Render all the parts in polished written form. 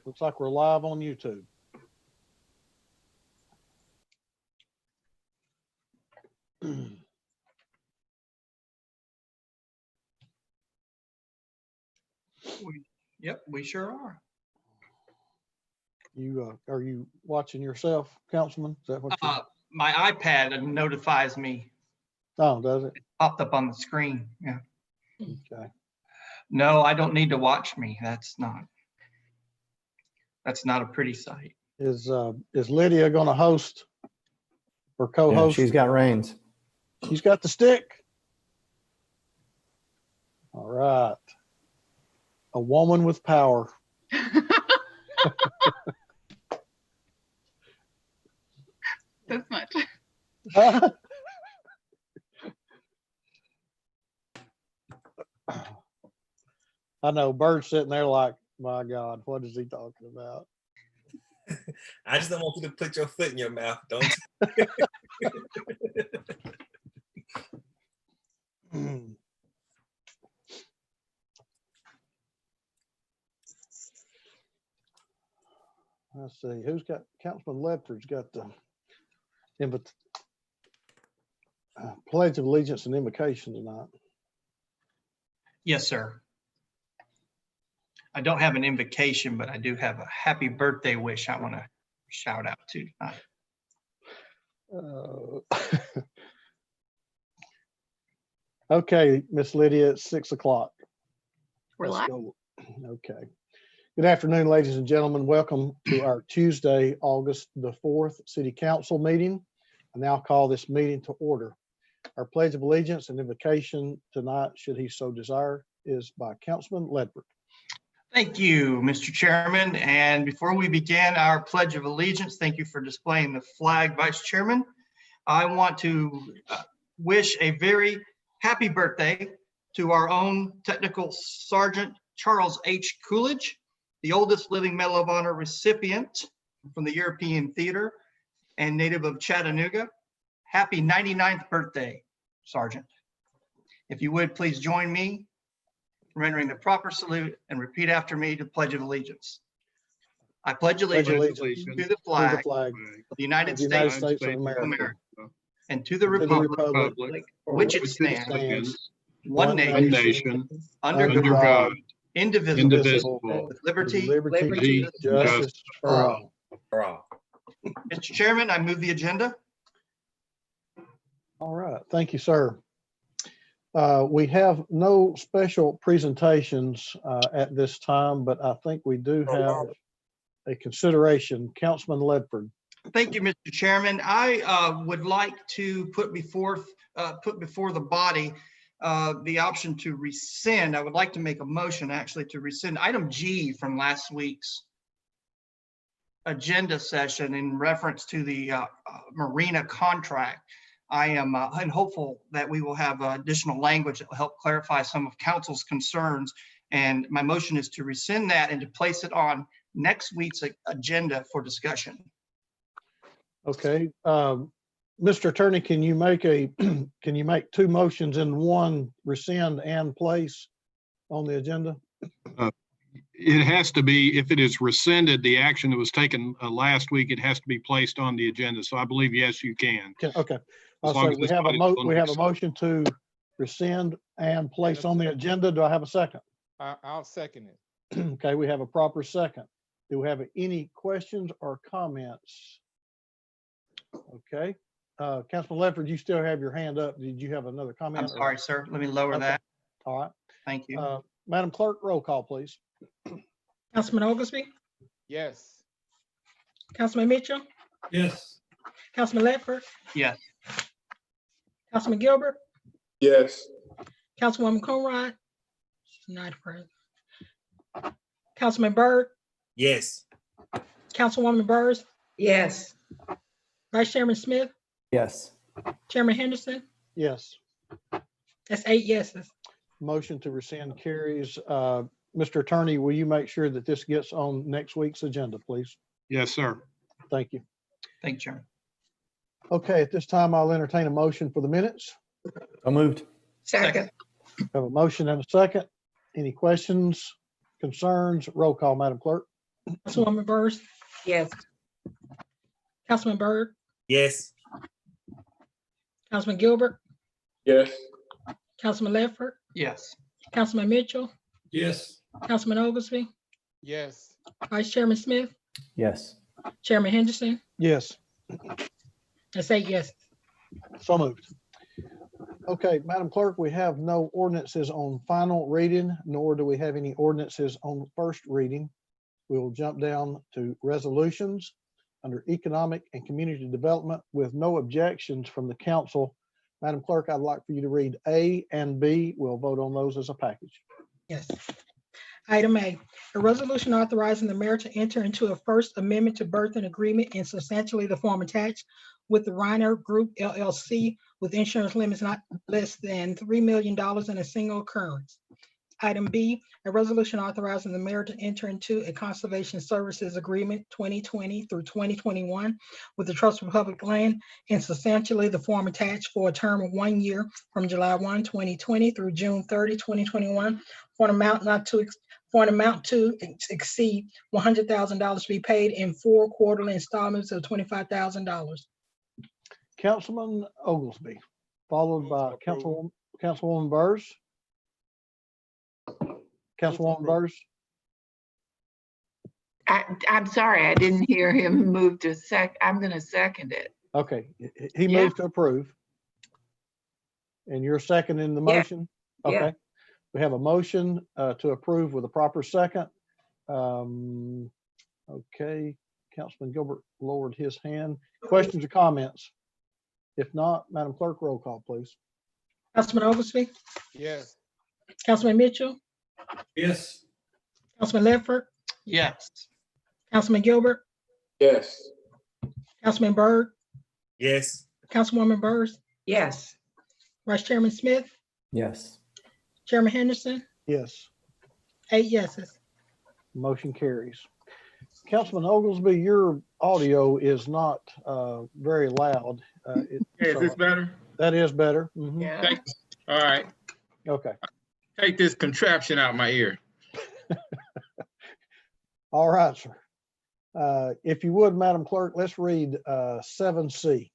Looks like we're live on YouTube. Yep, we sure are. Are you watching yourself, Councilman? Is that what you? My iPad notifies me, Oh, does it? popped up on the screen. Yeah. Okay. No, I don't need to watch me. That's not a pretty sight. Is Lydia going to host or co-host? Yeah, she's got reins. She's got the stick. All right. A woman with power. That's much. I know Bird's sitting there like, my God, what is he talking about? I just don't want you to put your foot in your mouth. Don't. Let's see, who's got, Councilman Ledford's got the Pledge of Allegiance and invocation tonight. Yes, sir. I don't have an invocation, but I do have a happy birthday wish I want to shout out to tonight. Okay, Miss Lydia, it's 6 o'clock. We're Let's live. go. Okay. Good afternoon, ladies and gentlemen. Welcome to our Tuesday, August the 4th City Council meeting. I now call this meeting to order. Our Pledge of Allegiance and invocation tonight, should he so desire, is by Councilman Ledford. Thank you, Mr. Chairman. And before we begin our Pledge of Allegiance, thank you for displaying the flag, Vice Chairman. I want to wish a very happy birthday to our own Technical Sergeant Charles H. Coolidge, the oldest living Medal of Honor recipient from the European Theater and native of Chattanooga. Happy 99th birthday, Sergeant. If you would, please join me in rendering the proper salute and repeat after me to Pledge of Allegiance. I pledge allegiance to the flag of the United States of America and to the and to the republic for which it stands, one one nation, under under God, God, indivisible, indivisible, with liberty, liberty, and justice for all. Mr. Chairman, I move the agenda. All right, thank you, sir. We have no special presentations at this time, but I think we do have a consideration. Councilman Ledford. Thank you, Mr. Chairman. I would like to put before the body the option to rescind. I would like to make a motion actually to rescind item G from last week's agenda session in reference to the marina contract. I am hopeful that we will have additional language that will help clarify some of council's concerns. And my motion is to rescind that and to place it on next week's agenda for discussion. Okay, Mr. Attorney, can you make two motions in one, rescind and place on the agenda? It has to be, if it is rescinded, the action that was taken last week, it has to be placed on the agenda. So I believe, yes, you can. Okay. As long So as we this have body's willing we to have a accept. motion to rescind and place on the agenda. Do I have a second? I'll second it. Okay, we have a proper second. Do we have any questions or comments? Okay, Councilman Ledford, you still have your hand up. Did you have another comment? I'm sorry, sir. Let me lower Okay. that. All right. Thank you. Madam Clerk, roll call, please. Councilman Oglesby, Yes. Councilman Mitchell, Yes. Councilman Ledford, Yes. Councilman Gilbert, Yes. Councilwoman Coonrod, she's not present. Councilman Byrd, Yes. Councilwoman Byrd, Yes. Vice Chairman Smith, Yes. Chairman Henderson. Yes. That's 8 yeses. Motion to rescind carries. Mr. Attorney, will you make sure that this gets on next week's agenda, please? Yes, sir. Thank you. Thank you, Chairman. Okay, at this time, I'll entertain a motion for the minutes. So moved. Second. Have a motion and a second. Any questions, concerns? Roll call, Madam Clerk. Councilwoman Burrs, Yes. Councilman Byrd, Yes. Councilman Gilbert, Yes. Councilman Ledford, Yes. Councilman Mitchell, Yes. Councilman Oglesby, Yes. Vice Chairman Smith, Yes. Chairman Henderson. Yes, That's 8 yes. so moved. Okay, Madam Clerk, we have no ordinances on final reading, nor do we have any ordinances on first reading. We will jump down to resolutions under economic and community development with no objections from the council. Madam Clerk, I'd like for you to read A and B. We'll vote on those as a package. Yes. Item A, a resolution authorizing the mayor to enter into a First Amendment to Bertha agreement in substantially the form attached with the Reiner Group LLC with insurance limits not less than $3 million in a single occurrence. Item B, a resolution authorizing the mayor to enter into a conservation services agreement 2020 through 2021 with the Trust for Public Land in substantially the form attached for a term of 1 year from July 1, 2020 through June 30, 2021 for an amount to exceed $100,000 to be paid in 4 quarterly installments of $25,000. Councilman Oglesby, followed Move by to approve. Councilwoman Burrs. Councilwoman approve. Burrs, I'm sorry, I didn't hear him move to I'm gonna second it. okay, he Yeah. moved to approve. And you're seconding the Yeah. motion? Yeah. Okay, we have a motion to approve with a proper second. Okay, Councilman Gilbert lowered his hand. Questions or comments? If not, Madam Clerk, roll call, please. Councilman Oglesby, Yes. Councilman Mitchell, Yes. Councilman Ledford, Yes. Councilman Gilbert, Yes. Councilman Byrd, Yes. Councilwoman Burrs, Yes. Vice Chairman Smith, Yes. Chairman Henderson, Yes, 8 yeses. motion carries. Councilman Oglesby, your audio is not very loud. Hey, is So this better? that is better. Mhm. Yeah. Thanks. All right. Okay, Take this contraption out my ear. all right, sir. If you would, Madam Clerk, let's read 7C.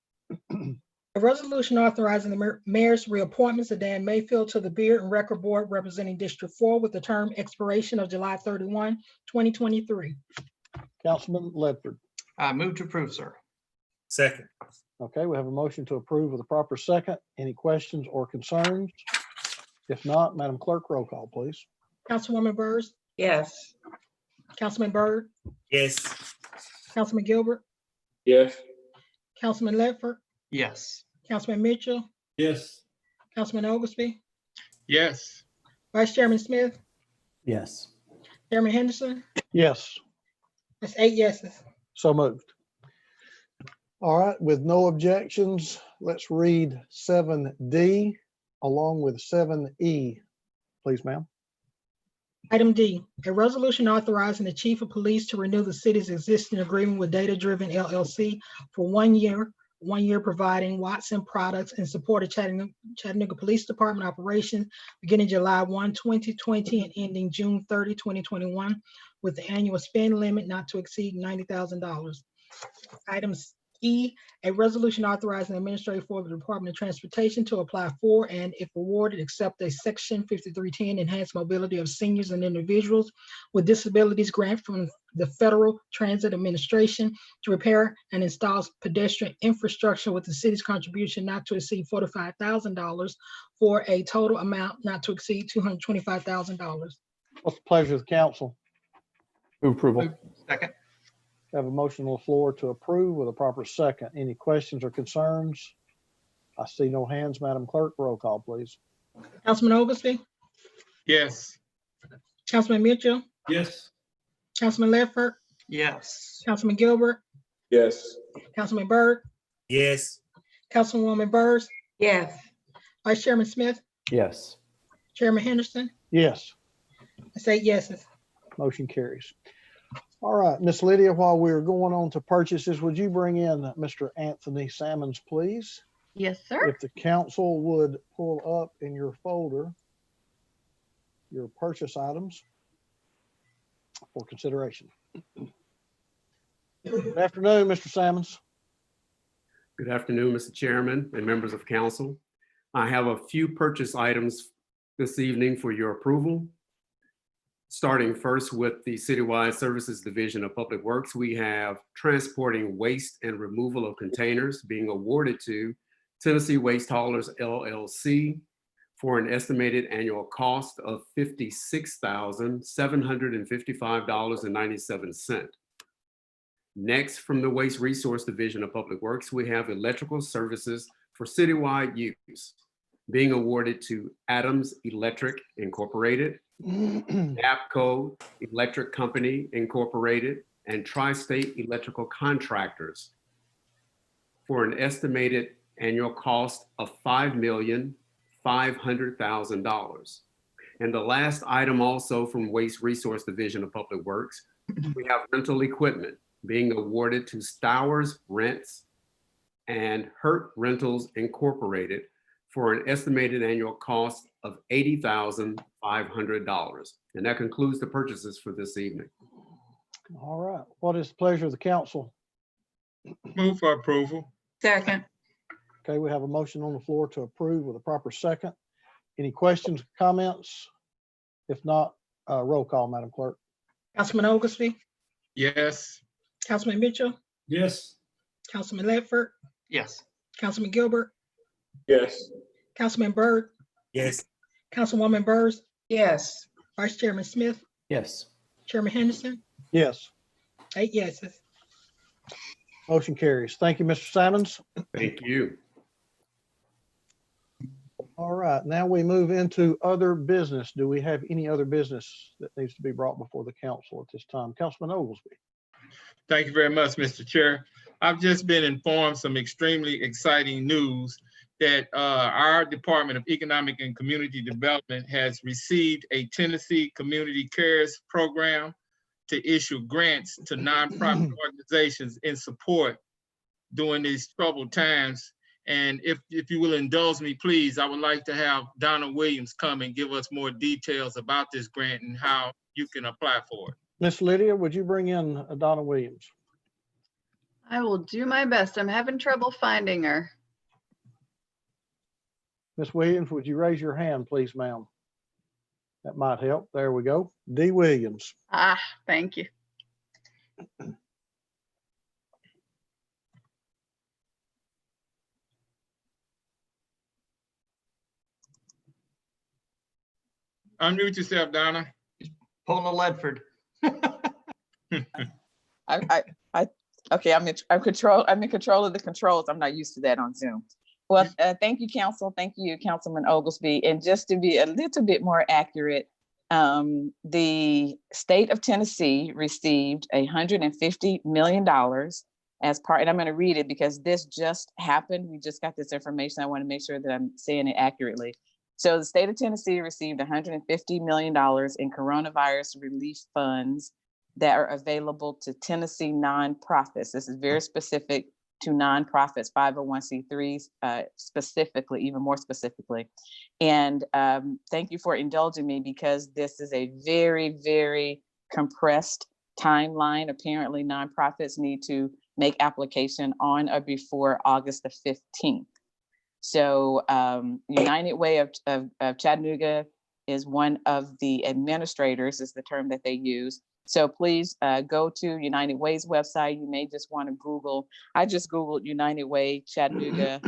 A resolution authorizing the mayor's reappointments of Dan Mayfield to the Beard and Record Board representing District 4 with the term expiration of July 31, 2023. Councilman Ledford. I move to approve, sir. Second. Okay, we have a motion to approve with a proper second. Any questions or concerns? If not, Madam Clerk, roll call, please. Councilwoman Burrs, Yes. Councilman Byrd, Yes. Councilman Gilbert, Yes. Councilman Ledford, Yes. Councilman Mitchell, Yes. Councilman Oglesby, Yes. Vice Chairman Smith, Yes. Chairman Henderson. Yes, That's 8 yeses. so moved. All right, with no objections, let's read 7D along with 7E. Please, ma'am. Item D, a resolution authorizing the chief of police to renew the city's existing agreement with Data Driven LLC for 1 year, providing Watson products in support of Chattanooga Police Department operations beginning July 1, 2020 and ending June 30, 2021, with the annual spend limit not to exceed $90,000. Items E, a resolution authorizing the administrator for the Department of Transportation to apply for and, if awarded, accept a Section 5310 enhanced mobility of seniors and individuals with disabilities grant from the Federal Transit Administration to repair and install pedestrian infrastructure with the city's contribution not to exceed $45,000 for a total amount not to exceed $225,000. What's the pleasure of the council? Move approval. Second. Have a motion on the floor to approve with a proper second. Any questions or concerns? I see no hands. Madam Clerk, roll call, please. Councilman Oglesby, Yes. Councilman Mitchell, Yes. Councilman Ledford, Yes. Councilman Gilbert, Yes. Councilman Byrd, Yes. Councilwoman Burrs, Yes. Vice Chairman Smith, Yes. Chairman Henderson. Yes, That's 8 yeses. motion carries. All right, Miss Lydia, while we're going on to purchases, would you bring in Mr. Anthony Sammons, please? Yes, sir. If the council would pull up in your folder your purchase items for consideration. Good afternoon, Mr. Sammons. Good afternoon, Mr. Chairman and members of council. I have a few purchase items this evening for your approval. Starting first with the Citywide Services Division of Public Works, we have transporting waste and removal of containers being awarded to Tennessee Waste Haulers LLC for an estimated annual cost of $56,755.97. Next, from the Waste Resource Division of Public Works, we have electrical services for citywide use being awarded to Adams Electric Incorporated, NAPCO Electric Company Incorporated, and Tri-State Electrical Contractors for an estimated annual cost of $5,500,000. And the last item also from Waste Resource Division of Public Works, we have rental equipment being awarded to Stowers Rents and Hurt Rentals Incorporated for an estimated annual cost of $80,500. And that concludes the purchases for this evening. All right. What is the pleasure of the council? Move for approval. Second. Okay, we have a motion on the floor to approve with a proper second. Any questions, comments? If not, roll call, Madam Clerk. Councilman Oglesby, Yes. Councilman Mitchell, Yes. Councilman Ledford, Yes. Councilman Gilbert, Yes. Councilman Byrd, Yes. Councilwoman Byrd, Yes. Vice Chairman Smith, Yes. Chairman Henderson, Yes, 8 yeses. motion carries. Thank you, Mr. Sammons. Thank you. All right, now we move into other business. Do we have any other business that needs to be brought before the council at this time? Councilman Oglesby. Thank you very much, Mr. Chair. I've just been informed some extremely exciting news that our Department of Economic and Community Development has received a Tennessee Community Cares program to issue grants to nonprofit organizations in support during these troubled times. And if you will indulge me, please, I would like to have Donna Williams come and give us more details about this grant and how you can apply for it. Miss Lydia, would you bring in Donna Williams? I will do my best. I'm having trouble finding her. Miss Williams, would you raise your hand, please, ma'am? That might help. There we go. D. Williams. Ah, thank you. Unmute yourself, Donna. Pulling a Ledford. Okay, I'm in control of the controls. I'm not used to that on Zoom. Well, thank you, council. Thank you, Councilman Oglesby. And just to be a little bit more accurate, the state of Tennessee received $150 million as part, and I'm going to read it because this just happened. We just got this information. I want to make sure that I'm saying it accurately. So the state of Tennessee received $150 million in coronavirus relief funds that are available to Tennessee nonprofits. This is very specific to nonprofits, 501c3s specifically, even more specifically. And thank you for indulging me because this is a very, very compressed timeline. Apparently nonprofits need to make application on or before August the 15th. So United Way of Chattanooga is one of the administrators, is the term that they use. So please go to United Way's website. You may just want to Google, I just Googled United Way Chattanooga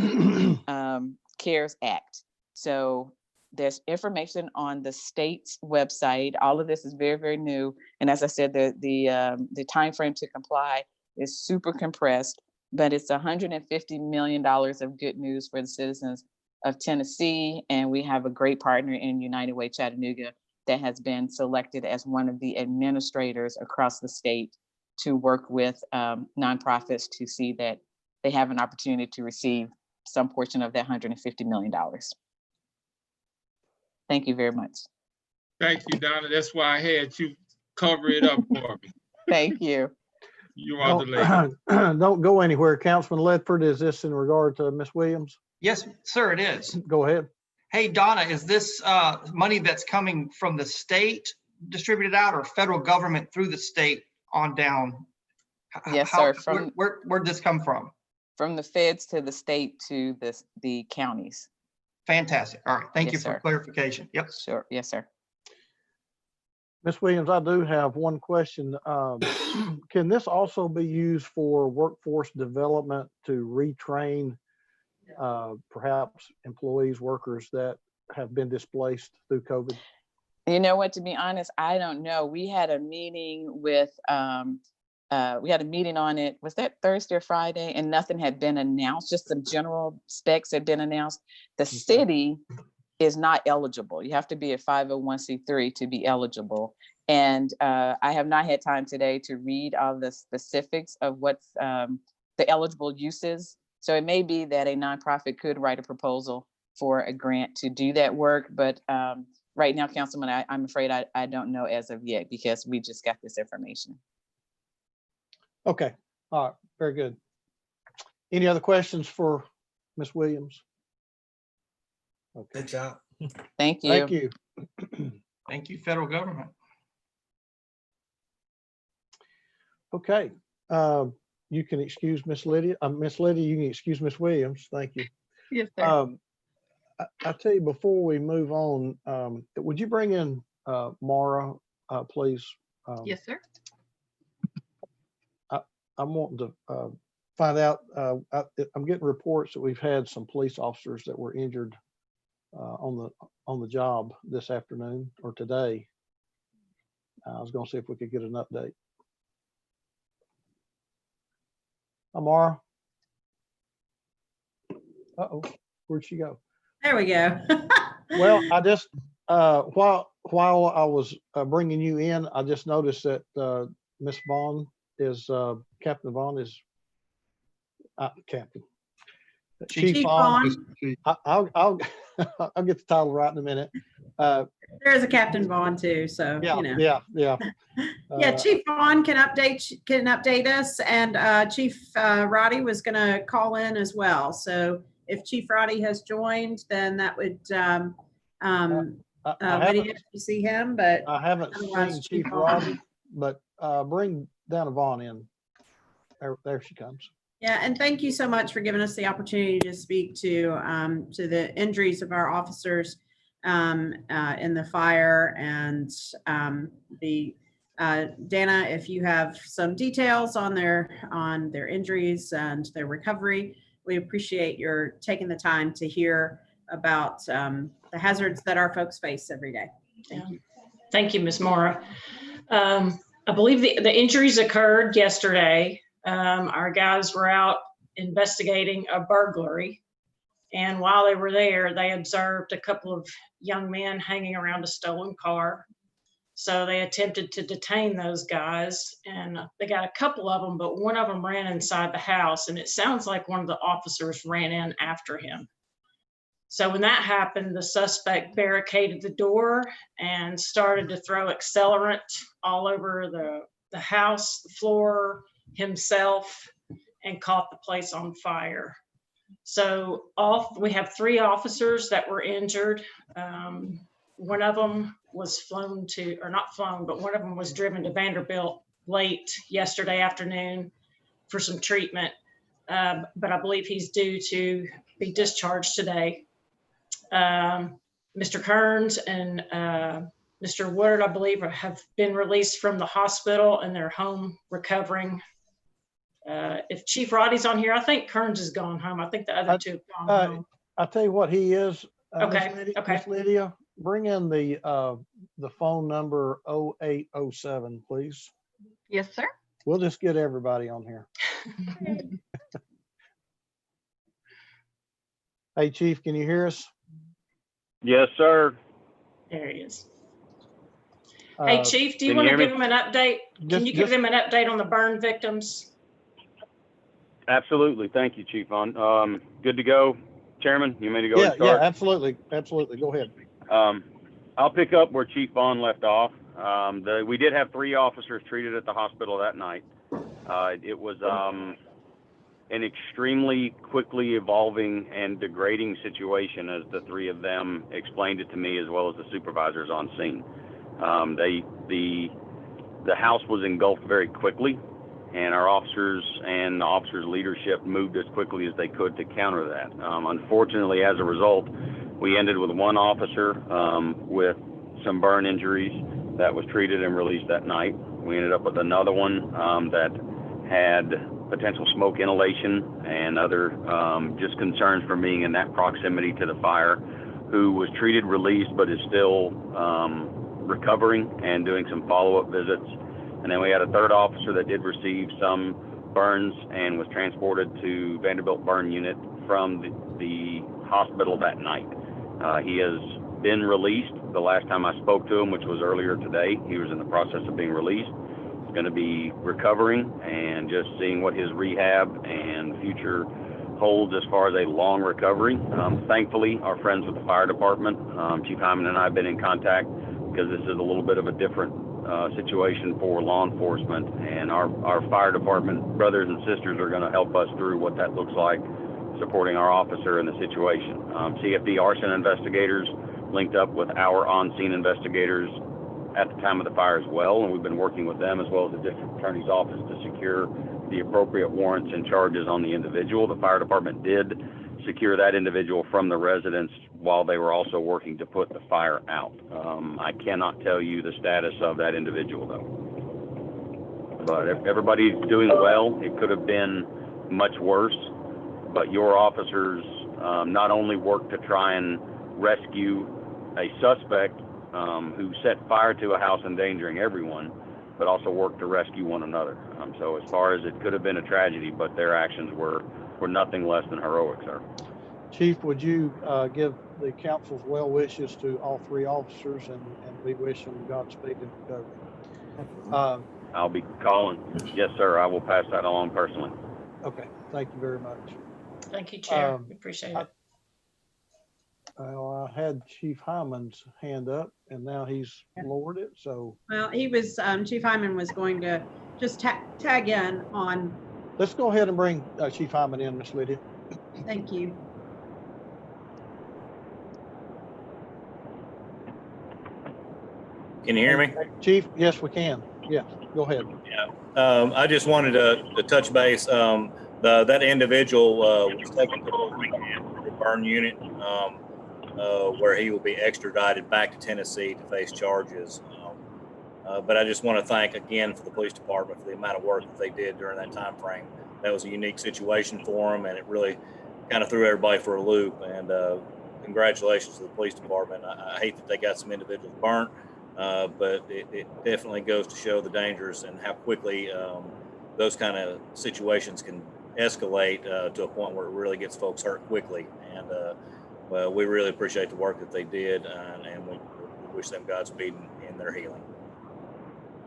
CARES Act. So there's information on the state's website. All of this is very, very new. And as I said, the time frame to comply is super compressed, but it's $150 million of good news for the citizens of Tennessee. And we have a great partner in United Way Chattanooga that has been selected as one of the administrators across the state to work with nonprofits to see that they have an opportunity to receive some portion of that $150 million. Thank you very much. Thank you, Donna. That's why I had you cover it up for me. Thank you. You are the lady. Don't go anywhere. Councilman Ledford, is this in regard to Miss Williams? Yes, sir, it is. Go ahead. Hey, Donna, is this money that's coming from the state distributed out or federal government through the state on down? Yes, How- sir. Where'd this come from? From the feds to the state to the counties. Fantastic. All right. Thank you Yes, for sir. clarification. Yep. Sure. Yes, sir. Ms. Williams, I do have one question. Can this also be used for workforce development to retrain perhaps employees, workers that have been displaced through COVID? You know what, to be honest, I don't know. We had a meeting with, we had a meeting on it, was that Thursday or Friday? And nothing had been announced, just some general specs had been announced. The city is not eligible. You have to be a 501c3 to be eligible. And I have not had time today to read all the specifics of what's the eligible uses. So it may be that a nonprofit could write a proposal for a grant to do that work. But right now, Councilman, I'm afraid I don't know as of yet because we just got this information. Okay, all right, very good. Any other questions for Ms. Williams? Okay, Good job. Thank you. thank you. Thank you, federal government. Okay, you can excuse Miss Lydia. Miss Lydia, you can excuse Miss Williams. Thank you. Yes, sir. I tell you, before we move on, would you bring in Mara, please? Yes, sir. I'm wanting to find out, I'm getting reports that we've had some police officers that were injured on the job this afternoon or today. I was going to see if we could get an update. Amara? Uh-oh, where'd she go? There we go. Well, I just, while I was bringing you in, I just noticed that Miss Vaughn is, Captain Vaughn is, Captain. Chief Vaughn. I'll I'll get the title right in a minute. There is a Captain Vaughn too, so Yeah, you know. yeah. Yeah, Chief Vaughn can update us, and Chief Roddy was going to call in as well. So if Chief Roddy has joined, then that would Lydia, if you see him, but I haven't otherwise, seen Chief Chief Vaughn. Roddy, but bring Dana Vaughn in. There she comes. Yeah, and thank you so much for giving us the opportunity to speak to the injuries of our officers in the fire, and Dana, if you have some details on their injuries and their recovery, we appreciate your taking the time to hear about the hazards that our folks face every day. Thank you. Thank you, Ms. Mora. I believe the injuries occurred yesterday. Our guys were out investigating a burglary, and while they were there, they observed a couple of young men hanging around a stolen car. So they attempted to detain those guys, and they got a couple of them, but one of them ran inside the house, and it sounds like one of the officers ran in after him. So when that happened, the suspect barricaded the door and started to throw accelerant all over the house, the floor, himself, and caught the place on fire. So we have 3 officers that were injured. One of them was flown to, or not flown, but one of them was driven to Vanderbilt late yesterday afternoon for some treatment. But I believe he's due to be discharged today. Mr. Kearns and Mr. Woodard, I believe, have been released from the hospital and they're home recovering. If Chief Roddy's on here, I think Kearns has gone home. I think the other 2 have gone home. I'll tell you what he is. Okay. Miss Lydia, bring in the phone number 0807, please. Yes, sir. We'll just get everybody on here. Hey, Chief, can you hear us? Yes, sir. There he is. Hey, Chief, do you want to give him an update? Can you give him an update on the burn victims? Absolutely. Thank you, Chief Vaughn. Good to go. Chairman, you may go ahead and Yeah, start? absolutely. Absolutely. Go ahead. I'll pick up where Chief Vaughn left off. We did have 3 officers treated at the hospital that night. It was an extremly quickly evolving and degrading situation, as the 3 of them explained it to me, as well as the supervisors on scene. the house was engulfed very quickly, and our officers and the officers' leadership moved as quickly as they could to counter that. Unfortunately, as a result, we ended with one officer with some burn injuries that was treated and released that night. We ended up with another one that had potential smoke inhalation and other just concerns from being in that proximity to the fire, who was treated, released, but is still recovering and doing some follow-up visits. And then we had a third officer that did receive some burns and was transported to Vanderbilt Burn Unit from the hospital that night. He has been released. The last time I spoke to him, which was earlier today, he was in the process of being released. He's going to be recovering and just seeing what his rehab and future holds as far as a long recovery. Thankfully, our friends with the fire department, Chief Hyman and I have been in contact because this is a little bit of a different situation for law enforcement, and our fire department brothers and sisters are going to help us through what that looks like, supporting our officer in the situation. CFD arson investigators linked up with our on-scene investigators at the time of the fire as well, and we've been working with them as well as the district attorney's office to secure the appropriate warrants and charges on the individual. The fire department did secure that individual from the residence while they were also working to put the fire out. I cannot tell you the status of that individual though. But everybody's doing well. It could have been much worse, but your officers not only worked to try and rescue a suspect who set fire to a house endangering everyone, but also worked to rescue one another. So as far as it could have been a tragedy, but their actions were nothing less than heroic, sir. Chief, would you give the council's well wishes to all three officers, and we wish them Godspeed and recovery. I'll be calling. Yes, sir. I will pass that along personally. Okay, thank you very much. Thank you, Chair. We appreciate it. Well, I had Chief Hyman's hand up, and now he's lowered it. So, Well, he was, Chief Hyman was going to just tag in on. Let's go ahead and bring Chief Hyman in, Miss Lydia. Thank you. Can you hear me? Chief, yes, we can. Yes, go ahead. Yeah. I just wanted to touch base. That individual was taken to the burn unit where he will be extradited back to Tennessee to face charges. But I just want to thank again for the police department for the amount of work that they did during that time frame. That was a unique situation for them, and it really kind of threw everybody for a loop. And congratulations to the police department. I hate that they got some individuals burnt, but it definitely goes to show the dangers and how quickly those kind of situations can escalate to a point where it really gets folks hurt quickly. And well, we really appreciate the work that they did, and we wish them Godspeed in their healing.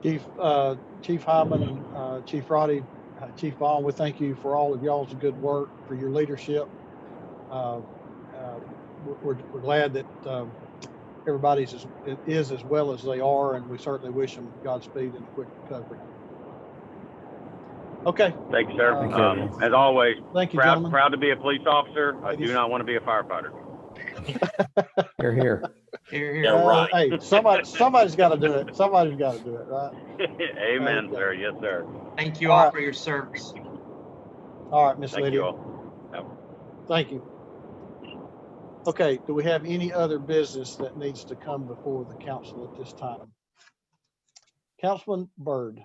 Chief Hyman, Chief Roddy, Chief Vaughn, we thank you for all of y'all's good work, for your leadership. We're glad that everybody is as well as they are, and we certainly wish them Godspeed and a quick recovery. Okay. Thank you, sir. As always, thank you, proud to be a police officer. I do not want to be a firefighter. Here, here. Here. Yeah, right. Hey, somebody's got to do it. Somebody's got to do it, right? Amen, sir. Yes, sir. Thank you all for your service. All right, Miss Thank Lydia. you all. Thank you. Okay, do we have any other business that needs to come before the council at this time? Councilman Byrd.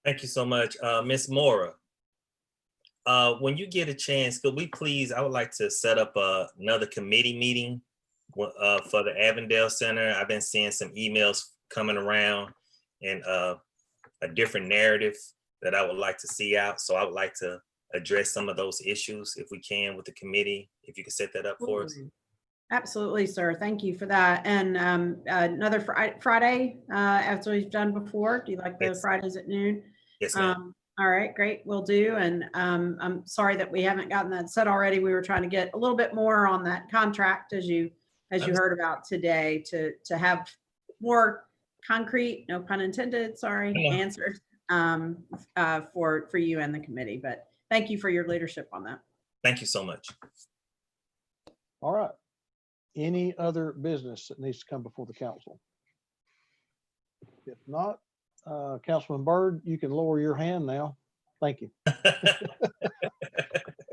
Thank you so much. Ms. Mora, when you get a chance, could we please, I would like to set up another committee meeting for the Avondale Center. I've been seeing some emails coming around and a different narrative that I would like to see out. So I would like to address some of those issues if we can with the committee, if you could set that up for us. Absolutely, sir. Thank you for that. And another Friday, as we've done before. Do you like the Fridays at noon? Yes, ma'am. All right, great. We'll do. And I'm sorry that we haven't gotten that set already. We were trying to get a little bit more on that contract, as you heard about today, to have more concrete, no pun intended, sorry, answers for you and the committee. But thank you for your leadership on that. Thank you so much. All right. Any other business that needs to come before the council? If not, Councilman Byrd, you can lower your hand now. Thank you.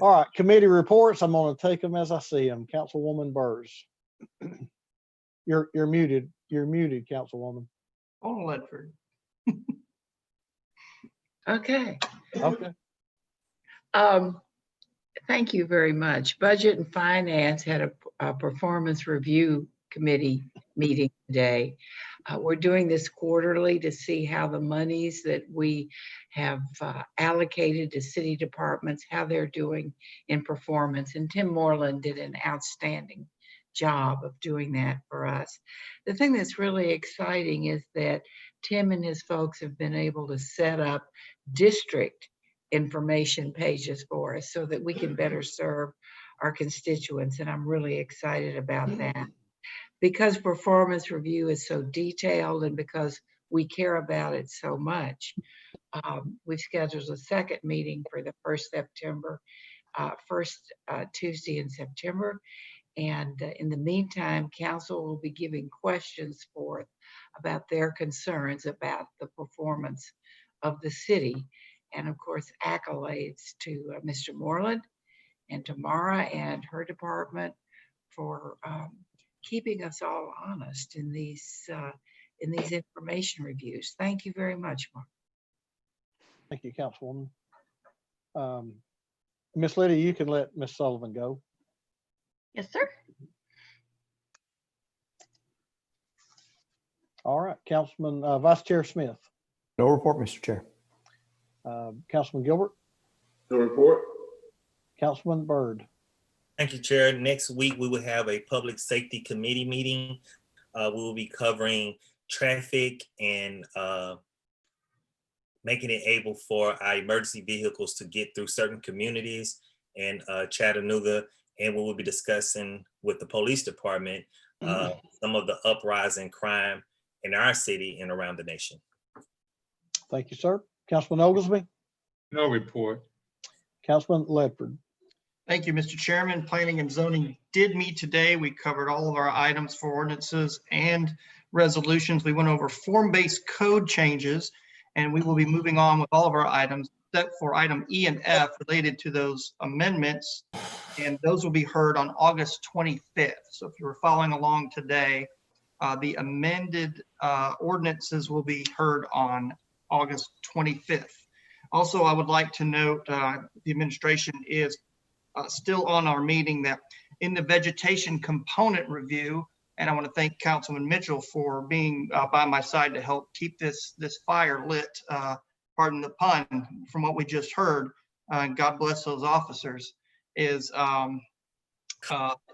All right, committee reports. I'm going to take them as I see them. Councilwoman Byrd. You're muted. You're muted, Councilwoman. Oh, Ledford. Okay. Okay. Thank you very much. Budget and Finance had a performance review committee meeting today. We're doing this quarterly to see how the monies that we have allocated to city departments, how they're doing in performance. And Tim Moreland did an outstanding job of doing that for us. The thing that's really exciting is that Tim and his folks have been able to set up district information pages for us so that we can better serve our constituents. And I'm really excited about that. Because performance review is so detailed and because we care about it so much, we've scheduled a second meeting for the first Tuesday in September. And in the meantime, council will be giving questions forth about their concerns about the performance of the city. And of course, accolades to Mr. Moreland and Tamara and her department for keeping us all honest in these information reviews. Thank you very much, Mark. Thank you, Councilwoman. Miss Lydia, you can let Miss Sullivan go. Yes, sir. All right, Councilman, Vice Chair Smith. No report, Mr. Chair. Councilman Gilbert. No report. Councilman Byrd. Thank you, Chair. Next week, we will have a Public Safety Committee meeting. We will be covering traffic and making it able for our emergency vehicles to get through certain communities in Chattanooga. And we will be discussing with the police department some of the uprising crime in our city and around the nation. Thank you, sir. Councilman Oglesby. No report. Councilman Ledford. Thank you, Mr. Chairman. Planning and Zoning did meet today. We covered all of our items for ordinances and resolutions. We went over form-based code changes, and we will be moving on with all of our items except for item E and F related to those amendments, and those will be heard on August 25th. So if you were following along today, the amended ordinances will be heard on August 25th. Also, I would like to note the administration is still on our meeting that in the vegetation component review, and I want to thank Councilman Mitchell for being by my side to help keep this fire lit, pardon the pun, from what we just heard, God bless those officers, is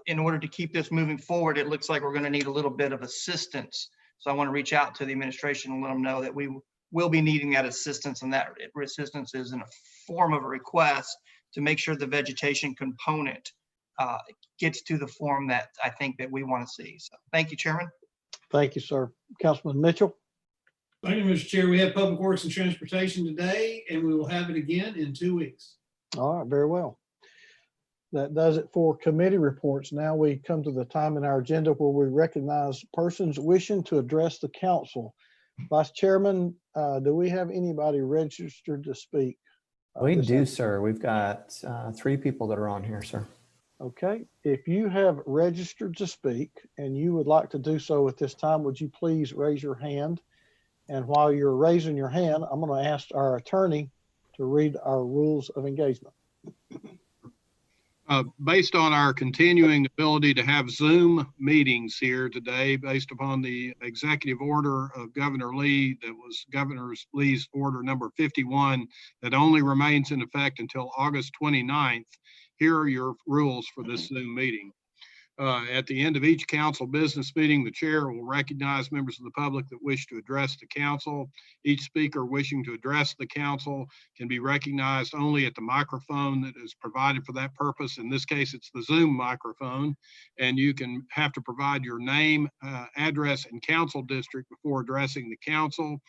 in order to keep this moving forward, it looks like we're going to need a little bit of assistance. So I want to reach out to the administration and let them know that we will be needing that assistance, and that assistance is in a form of a request to make sure the vegetation component gets to the form that I think that we want to see. So thank you, Chairman. Thank you, sir. Councilman Mitchell. Thank you, Mr. Chair. We had Public Works and Transportation today, and we will have it again in 2 weeks. All right, very well. That does it for committee reports. Now we come to the time in our agenda where we recognize persons wishing to address the council. Vice Chairman, do we have anybody registered to speak? We do, sir. We've got 3 people that are on here, sir. Okay, if you have registered to speak and you would like to do so at this time, would you please raise your hand? And while you're raising your hand, I'm going to ask our attorney to read our rules of engagement. Based on our continuing ability to have Zoom meetings here today, based upon the executive order of Governor Lee, that was Governor Lee's order number 51, that only remains in effect until August 29th, here are your rules for this Zoom meeting. At the end of each council business meeting, the chair will recognize members of the public that wish to address the council. Each speaker wishing to address the council can be recognized only at the microphone that is provided for that purpose. In this case, it's the Zoom microphone, and you can have to provide your name, address, and council district before addressing the council.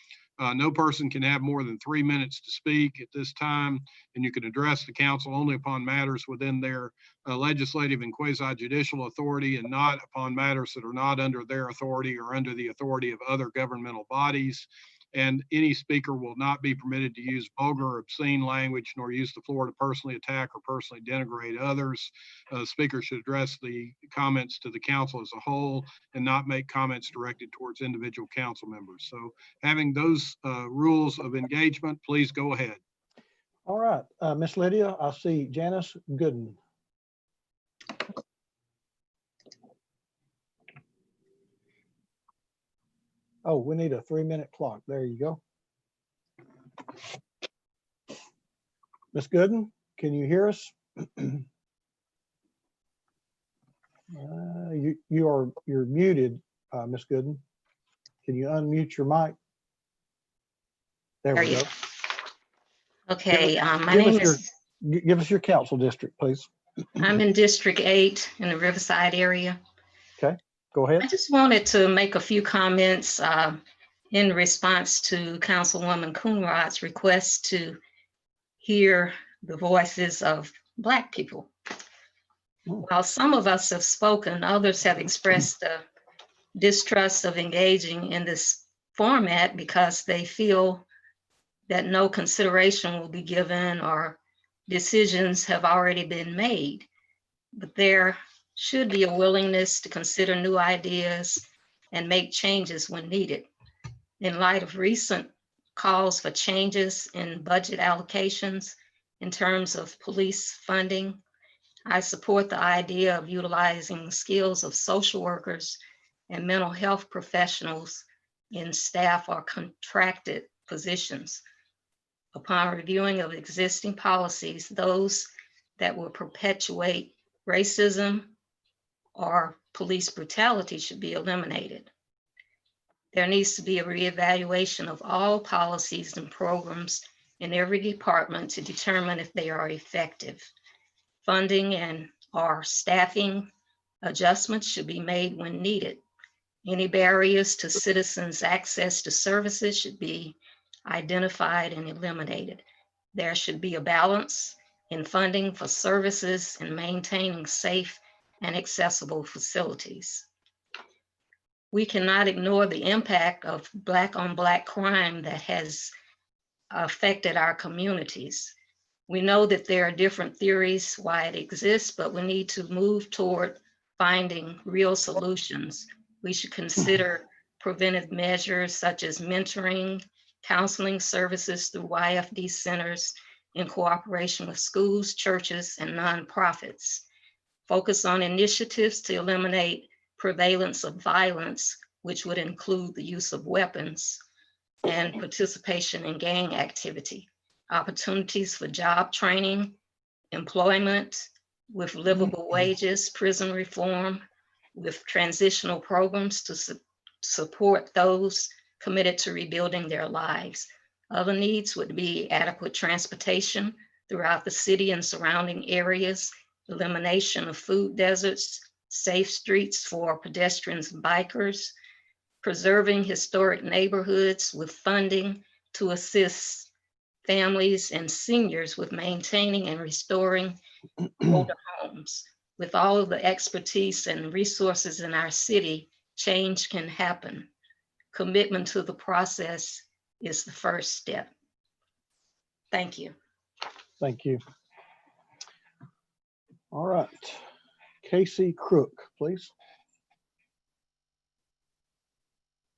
No person can have more than 3 minutes to speak at this time, and you can address the council only upon matters within their legislative and quasi-judicial authority, and not upon matters that are not under their authority or under the authority of other governmental bodies. and any speaker will not be permitted to use vulgar or obscene language nor use the floor to personally attack or personally denigrate others. Speakers should address the comments to the council as a whole and not make comments directed towards individual council members. So having those rules of engagement, please go ahead. All right, Miss Lydia, I see Janice Gooden. Oh, we need a 3-minute clock. There you go. Miss Gooden, can you hear us? You're muted, Miss Gooden. Can you unmute your mic? There we go. Okay, my name is. Give us your council district, please. I'm in District 8 in the Riverside area. Okay, go ahead. I just wanted to make a few comments in response to Councilwoman Coonrod's request to hear the voices of Black people. While some of us have spoken, others have expressed a distrust of engaging in this format because they feel that no consideration will be given or decisions have already been made. But there should be a willingness to consider new ideas and make changes when needed. In light of recent calls for changes in budget allocations in terms of police funding, I support the idea of utilizing the skills of social workers and mental health professionals in staff or contracted positions. Upon reviewing of existing policies, those that will perpetuate racism or police brutality should be eliminated. There needs to be a reevaluation of all policies and programs in every department to determine if they are effective. Funding and or staffing adjustments should be made when needed. Any barriers to citizens' access to services should be identified and eliminated. There should be a balance in funding for services and maintaining safe and accessible facilities. We cannot ignore the impact of Black on Black crime that has affected our communities. We know that there are different theories why it exists, but we need to move toward finding real solutions. We should consider preventive measures such as mentoring, counseling services through YFD centers in cooperation with schools, churches, and nonprofits. Focus on initiatives to eliminate prevalence of violence, which would include the use of weapons and participation in gang activity. Opportunities for job training, employment with livable wages, prison reform, with transitional programs to support those committed to rebuilding their lives. Other needs would be adequate transportation throughout the city and surrounding areas, elimination of food deserts, safe streets for pedestrians and bikers, preserving historic neighborhoods with funding to assist families and seniors with maintaining and restoring older homes. With all of the expertise and resources in our city, change can happen. Commitment to the process is the first step. Thank you. Thank you. All right, Casey Crook, please.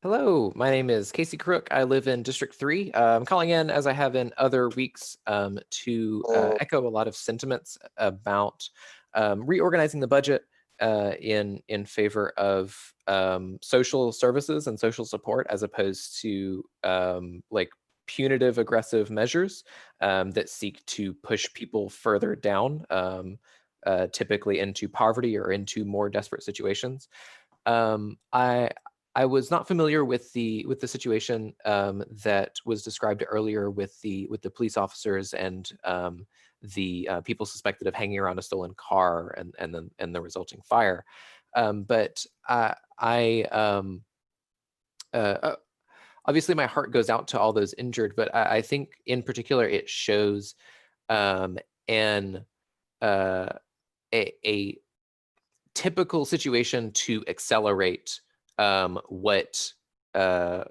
Hello, my name is Casey Crook. I live in District 3. I'm calling in, as I have in other weeks, to echo a lot of sentiments about reorganizing the budget in favor of social services and social support, as opposed to like punitive, aggressive measures that seek to push people further down, typically into poverty or into more desperate situations. I was not familiar with the situation that was described earlier with the police officers and the people suspected of hanging around a stolen car and the resulting fire. But obviously my heart goes out to all those injured, but I think in particular it shows a typical situation to accelerate what the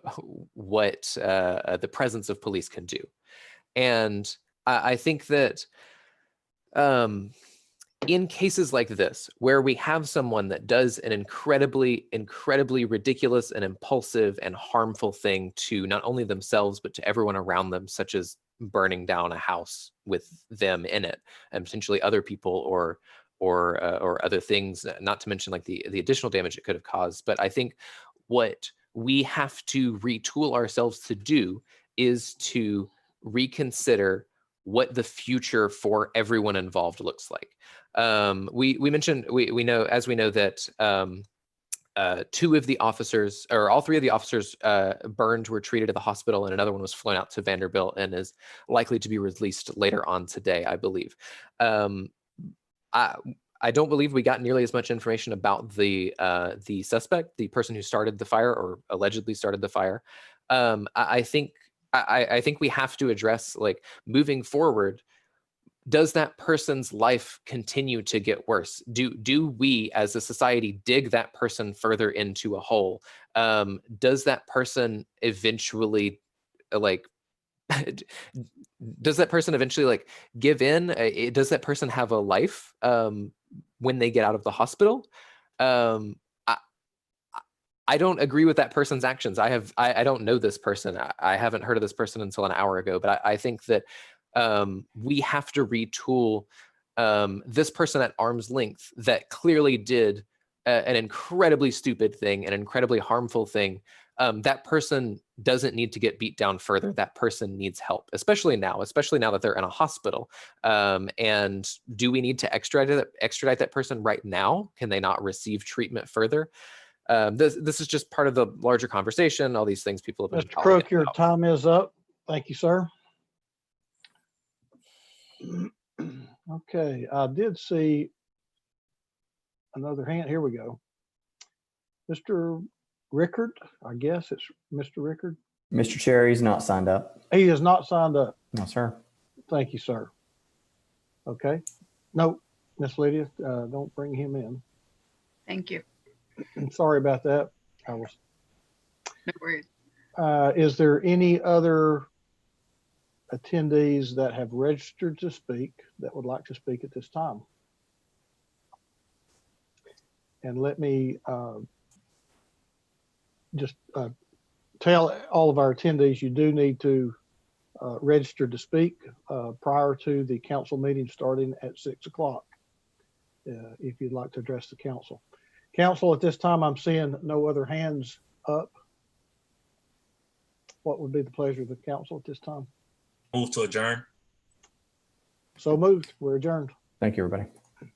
presence of police can do. And I think that in cases like this, where we have someone that does an incredibly ridiculous and impulsive and harmful thing to not only themselves, but to everyone around them, such as burning down a house with them in it, and potentially other people or other things, not to mention like the additional damage it could have caused. But I think what we have to retool ourselves to do is to reconsider what the future for everyone involved looks like. We mentioned, we know that two of the officers, or all three of the officers burned were treated at the hospital, and another one was flown out to Vanderbilt and is likely to be released later on today, I believe. I don't believe we got nearly as much information about the suspect, the person who started the fire or allegedly started the fire. I think we have to address, like, moving forward, does that person's life continue to get worse? Do we as a society dig that person further into a hole? Does that person eventually does that person eventually give in? Does that person have a life when they get out of the hospital? I don't agree with that person's actions. I don't know this person. I haven't heard of this person until an hour ago, but I think that we have to retool this person at arm's length that clearly did an incredibly stupid thing, an incredibly harmful thing. That person doesn't need to get beat down further. That person needs help, especially now that they're in a hospital. And do we need to extradite that person right now? Can they not receive treatment further? This is just part of the larger conversation. All these things people have been Mr. Crook, your time is up. Thank you, sir. Okay, I did see another hand. Here we go. Mr. Rickard, I guess it's Mr. Rickard. Mr. Chair, he's not signed up. He is not signed up. No, sir. Thank you, sir. Okay. No, Miss Lydia, don't bring him in. Thank you. Sorry about that. I was. No worries. Is there any other attendees that have registered to speak that would like to speak at this time? And let me just tell all of our attendees, you do need to register to speak prior to the council meeting starting at 6 o'clock if you'd like to address the council. Council, at this time, I'm seeing no other hands up. What would be the pleasure of the council at this time? Move to adjourn. So moved. We're adjourned. Thank you, everybody.